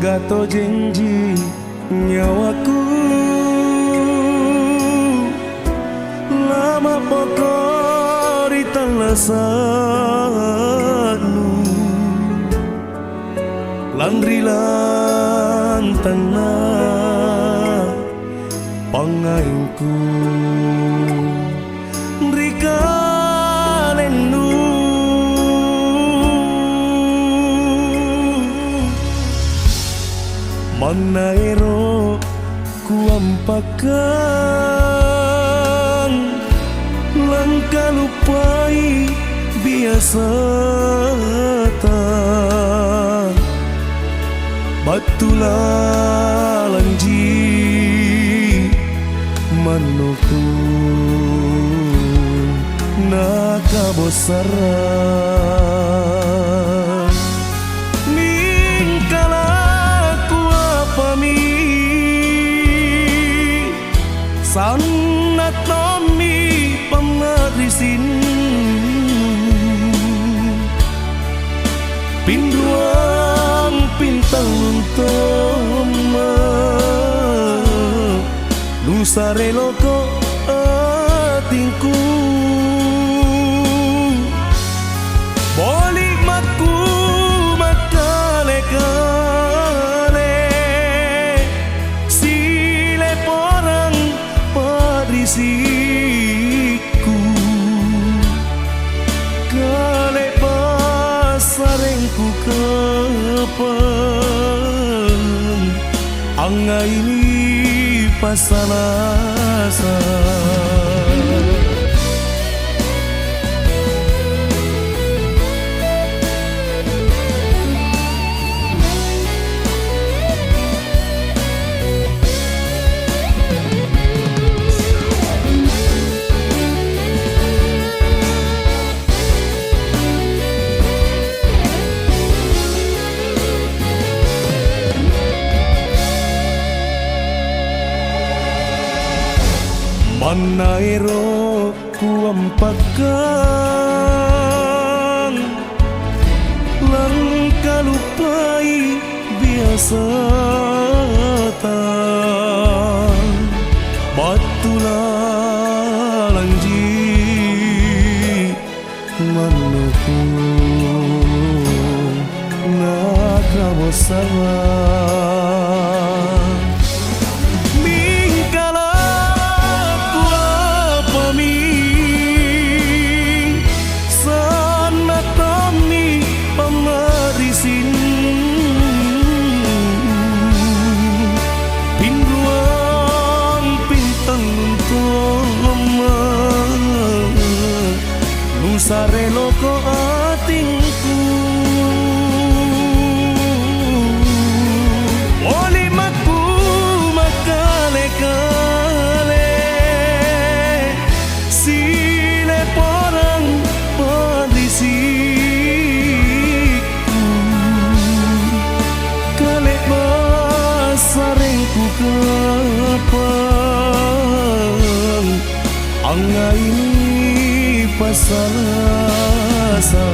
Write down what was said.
gato janji nyawaku lama pokori talasanu landri lantana pangainku rikalenu manaero kuampakan langkah lupai biasa tak batulah lanji manuku nakabosaran ningkalaku apami sanat nomi pemerisin pinduang pintang untoma nusare loko atingku bolik maku makale-kale sile porang padrisiku kale pasarengku kapan angga ini pasalasa manaero kuampakan langkah lupai biasa tak batulah lanji manuku nakabosaran sare loko atingku oli maku makale-kale sile porang padrisiku kale basarengku kapan angga ini pasalasa